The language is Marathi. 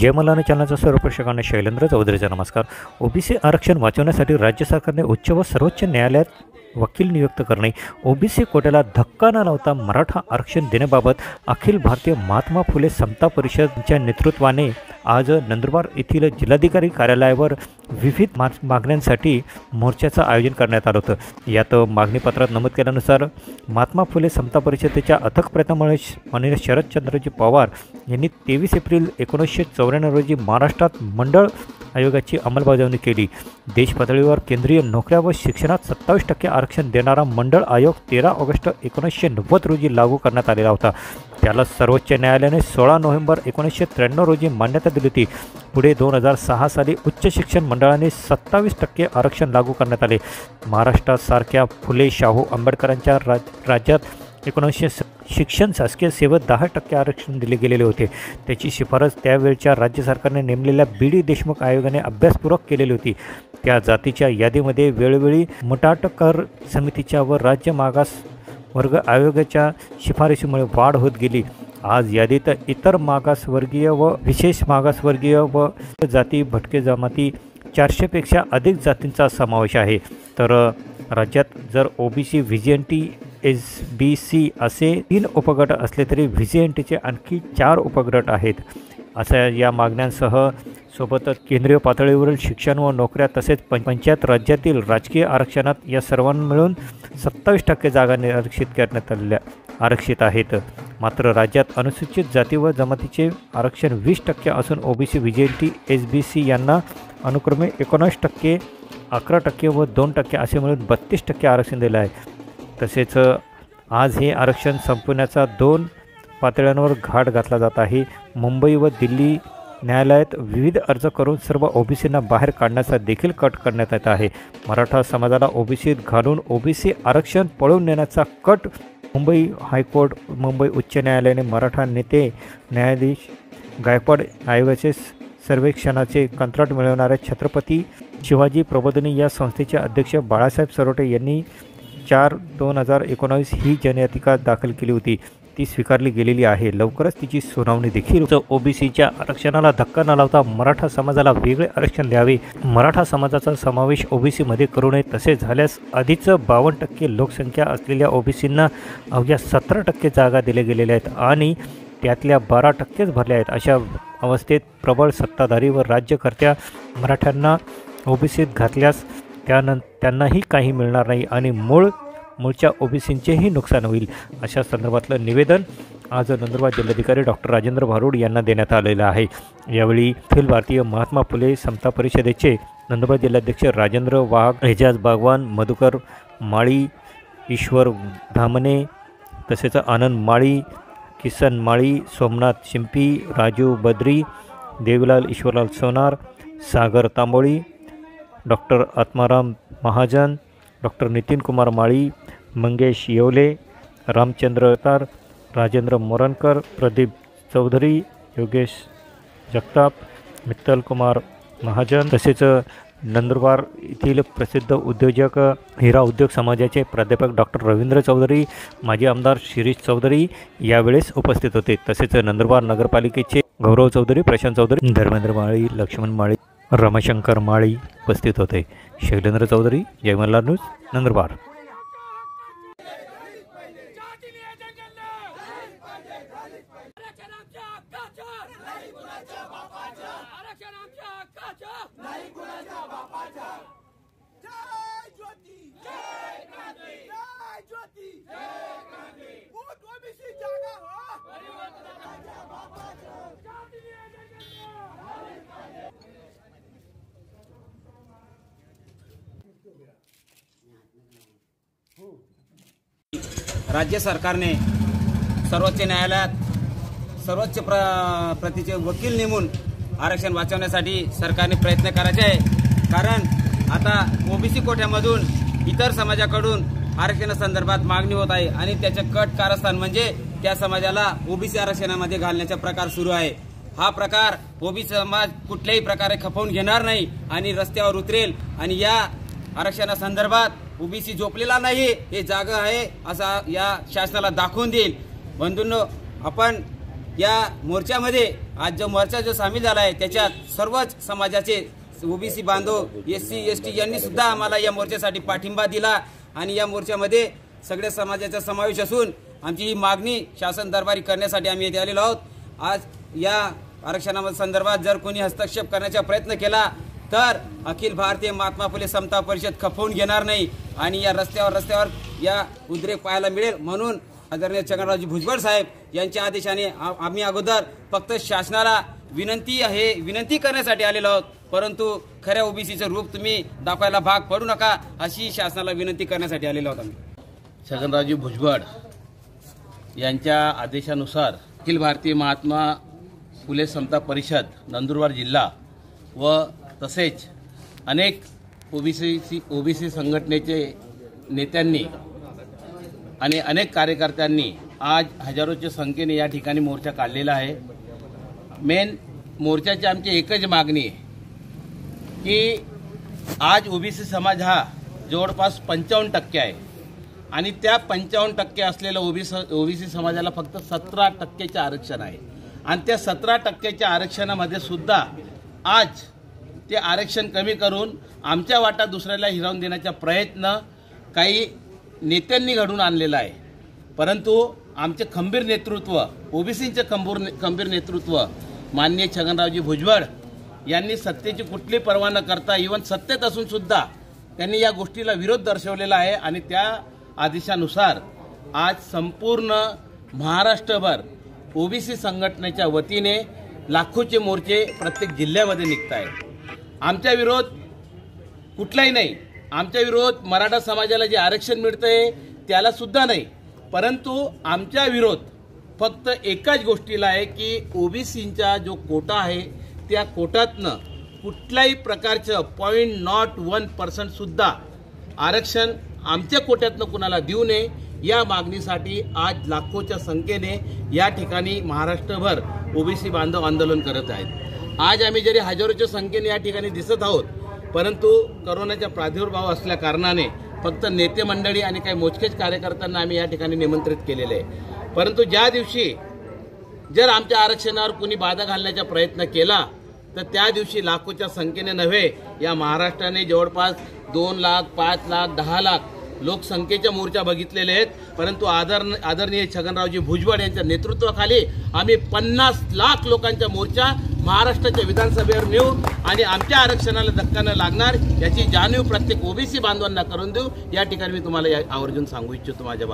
जय मल्हार चॅनलच्या सर्व प्रेक्षकांना शैलेंद्र चौधरीचा नमस्कार। ओबीसी आरक्षण वाचवण्यासाठी राज्य सरकारने उच्च व सर्वोच्च न्यायालयात वकील नियुक्त करणे, ओबीसी कोट्याला धक्का न लावता मराठा आरक्षण देण्याबाबत अखिल भारतीय महात्मा फुले समता परिषदच्या नेतृत्वाने आज नंदुरबार येथील जिल्हाधिकारी कार्यालयावर विविध मागण्यांसाठी मोर्चाचं आयोजन करण्यात आलं होतं। यात मागणीपत्रात नमूद केल्यानुसार महात्मा फुले समता परिषदेच्या अथक प्रयत्नामुळे माननीय शरदचंद्रजी पवार यांनी 23 एप्रिल 1994 रोजी महाराष्ट्रात मंडळ आयोगाची अंमलबजावणी केली। देश पातळीवर केंद्रीय नोकऱ्या व शिक्षणात 27% आरक्षण देणारा मंडळ आयोग 13 ऑगस्ट 1990 रोजी लागू करण्यात आलेला होता। त्याला सर्वोच्च न्यायालयाने 16 नोव्हेंबर 1993 रोजी मान्यता दिली होती। पुढे 2006 साली उच्च शिक्षण मंडळाने 27% आरक्षण लागू करण्यात आले। महाराष्ट्रासारख्या फुले शाहू आंबेडकरांच्या राज्यात 19 शिक्षण शासकीय सेवेत 10% आरक्षण दिले गेलेले होते। त्याची शिफारस त्यावेळच्या राज्य सरकारने नेमलेल्या BD देशमुख आयोगाने अभ्यासपूर्वक केलेली होती। त्या जातीच्या यादीमध्ये वेळोवेळी मटाटकर समितीच्या व राज्य मागास वर्ग आयोगाच्या शिफारशीमुळे वाढ होत गेली। आज यादीत इतर मागासवर्गीय व विशेष मागासवर्गीय व जाती भटके जमाती 400पेक्षा अधिक जातींचा समावेश आहे। तर राज्यात जर OBC VGNT SBC असे 3 उपगट असले तरी VGNTचे आणखी 4 उपगट आहेत। अशा या मागण्यांसह सोबतच केंद्रीय पातळीवरील शिक्षण व नोकऱ्या तसेच पंचायत राज्यातील राजकीय आरक्षणात या सर्वांना मिळून 27% जागा आरक्षित आहेत। मात्र राज्यात अनुसूचित जाती व जमातीचे आरक्षण 20% असून OBC VGNT SBC यांना अनुक्रमे 19%, 11% व 2% असे मिळून 32% आरक्षण दिले आहे। तसेच आज हे आरक्षण संपवण्याचा 2 पातळ्यांवर घाट घातला जात आहे। मुंबई व दिल्ली न्यायालयात विविध अर्ज करून सर्व OBCंना बाहेर काढण्याचा देखील कट करण्यात येत आहे। मराठा समाजाला OBCत घालून OBC आरक्षण पळवून नेण्याचा कट मुंबई हायकोर्ट, मुंबई उच्च न्यायालयाने मराठा नेते न्यायाधीश गायकवाड आयोगाचे सर्वेक्षणाचे कंत्राट मिळवणाऱ्या छत्रपती शिवाजी प्रबोधिनी या संस्थेचे अध्यक्ष बाळासाहेब सरोटे यांनी 4/2019 ही जनयाचिका दाखल केली होती। ती स्वीकारली गेलेली आहे। लवकरच तिची सुनावणी देखील OBCच्या आरक्षणाला धक्का न लावता मराठा समाजाला वेगळे आरक्षण द्यावे, मराठा समाजाचा समावेश OBCमध्ये करू नये, तसे झाल्यास आधीच 52% लोकसंख्या असलेल्या OBCंना अवघ्या 17% जागा दिल्या गेलेल्या आहेत आणि त्यातल्या 12%च भरल्या आहेत। अशा अवस्थेत प्रबळ सत्ताधारी व राज्यकर्त्या मराठ्यांना OBCत घातल्यास त्यांनाही काही मिळणार नाही आणि मूळच्या OBCंचेही नुकसान होईल। अशा संदर्भातलं निवेदन आज नंदुरबार जिल्हाधिकारी डॉक्टर राजेंद्र भारुड यांना देण्यात आलेलं आहे। यावेळी अखिल भारतीय महात्मा फुले समता परिषदेचे नंदुरबार जिल्हाध्यक्ष राजेंद्र वाघ, एजाज बागवान, मधुकर माळी, ईश्वर धामणे, तसेच आनंद माळी, किसन माळी, सोमनाथ शिंपी, राजू बद्री, देवीलाल ईश्वरलाल सोनार, सागर तांबोळी, डॉक्टर आत्माराम महाजन, डॉक्टर नितीन कुमार माळी, मंगेश येवले, रामचंद्र तार, राजेंद्र मोरणकर, प्रदीप चौधरी, योगेश जगताप, मित्तल कुमार महाजन, तसेच नंदुरबार येथील प्रसिद्ध उद्योजक हिरा उद्योग समाजाचे प्राध्यापक डॉक्टर रवींद्र चौधरी, माजी आमदार शिरीष चौधरी यावेळेस उपस्थित होते। तसेच नंदुरबार नगरपालिकेचे गौरव चौधरी, प्रशांत चौधरी, धर्मेंद्र माळी, लक्ष्मण माळी, रमाशंकर माळी उपस्थित होते। शैलेंद्र चौधरी, जय मल्हार न्यूज, नंदुरबार। राज्य सरकारने सर्वोच्च न्यायालयात सर्वोच्च प्रतीचे वकील नेमून आरक्षण वाचवण्यासाठी सरकारने प्रयत्न करायचे आहे। कारण आता OBC कोट्यामधून इतर समाजाकडून आरक्षणासंदर्भात मागणी होत आहे आणि त्याचे कट कारस्थान म्हणजे त्या समाजाला OBC आरक्षणामध्ये घालण्याचा प्रकार सुरू आहे। हा प्रकार OBC समाज कुठल्याही प्रकारे खपवून घेणार नाही आणि रस्त्यावर उतरेल आणि या आरक्षणासंदर्भात OBC झोपलेला नाही, हे जागा आहे असा या शासनाला दाखवून देईल। बंधूंनो, आपण या मोर्चामध्ये आज जो मोर्चा जो सामील झाला आहे त्याच्यात सर्वच समाजाचे ओबीसी बांधव SC ST यांनी सुद्धा आम्हाला या मोर्चासाठी पाठिंबा दिला आणि या मोर्चामध्ये सगळ्या समाजाचा समावेश असून आमची ही मागणी शासन दरबारी करण्यासाठी आम्ही येथे आलेलो आहोत। आज या आरक्षणासंदर्भात जर कोणी हस्तक्षेप करण्याचा प्रयत्न केला तर अखिल भारतीय महात्मा फुले समता परिषद खपवून घेणार नाही आणि या रस्त्यावर या उद्रेक पाहायला मिळेल। म्हणून आदरणीय छगनरावजी भुजबळ साहेब यांच्या आदेशाने आम्ही अगोदर फक्त शासनाला विनंती करण्यासाठी आलेलो आहोत, परंतु खऱ्या ओबीसीचं रूप तुम्ही दाखवायला भाग पडू नका अशी शासनाला विनंती करण्यासाठी आलेलो आहोत आम्ही। छगनरावजी भुजबळ यांच्या आदेशानुसार अखिल भारतीय महात्मा फुले समता परिषद नंदुरबार जिल्हा व तसेच अनेक ओबीसी संघटनेचे नेत्यांनी आणि अनेक कार्यकर्त्यांनी आज हजारोच्या संख्येने या ठिकाणी मोर्चा काढलेला आहे। मेन मोर्चाची आमची एकच मागणी आहे की आज ओबीसी समाज हा जवळपास 55% आहे आणि त्या 55% असलेल्या ओबीसी समाजाला फक्त 17% आरक्षण आहे आणि त्या 17% आरक्षणामध्ये सुद्धा आज ते आरक्षण कमी करून आमच्या वाटा दुसऱ्याला हिरावून देण्याचा प्रयत्न काही नेत्यांनी घडून आणलेला आहे। परंतु आमचे खंबीर नेतृत्व ओबीसीचे खंबीर नेतृत्व माननीय छगनरावजी भुजबळ यांनी सत्तेची कुठली पर्वा न करता इव्हन सत्तेत असून सुद्धा त्यांनी या गोष्टीला विरोध दर्शवलेला आहे आणि त्या आदेशानुसार आज संपूर्ण महाराष्ट्रभर ओबीसी संघटनेच्या वतीने लाखोचे मोर्चे प्रत्येक जिल्ह्यामध्ये निघत आहेत। आमचा विरोध कुठलाही नाही, आमचा विरोध मराठा समाजाला जे आरक्षण मिळतंय त्याला सुद्धा नाही, परंतु आमचा विरोध फक्त एकाच गोष्टीला आहे की ओबीसींचा जो कोटा आहे त्या कोटातनं कुठल्याही प्रकारचं 0.01% सुद्धा आरक्षण आमच्या कोट्यातनं कुणाला देऊ नये या मागणीसाठी आज लाखोच्या संख्येने या ठिकाणी महाराष्ट्रभर ओबीसी बांधव आंदोलन करत आहेत। आज आम्ही जरी हजारोच्या संख्येने या ठिकाणी दिसत आहोत, परंतु कोरोनाचा प्रादुर्भाव असल्या कारणाने फक्त नेते मंडळी आणि काही मोजकेच कार्यकर्त्यांना आम्ही या ठिकाणी निमंत्रित केलेले आहे। परंतु ज्या दिवशी जर आमच्या आरक्षणावर कोणी बाधा घालण्याचा प्रयत्न केला तर त्या दिवशी लाखोच्या संख्येने नव्हे या महाराष्ट्राने जवळपास 2 लाख 5 लाख 10 लाख लोकसंख्येच्या मोर्चा बघितलेले आहेत, परंतु आदरणीय छगनरावजी भुजबळ यांच्या नेतृत्वाखाली आम्ही 50 लाख लोकांचा मोर्चा महाराष्ट्राच्या विधानसभेवर नेऊ आणि आमच्या आरक्षणाला धक्का न लागणार याची जाणीव प्रत्येक ओबीसी बांधवांना करून देऊ। या ठिकाणी मी तुम्हाला आवर्जून सांगू इच्छितो माझ्या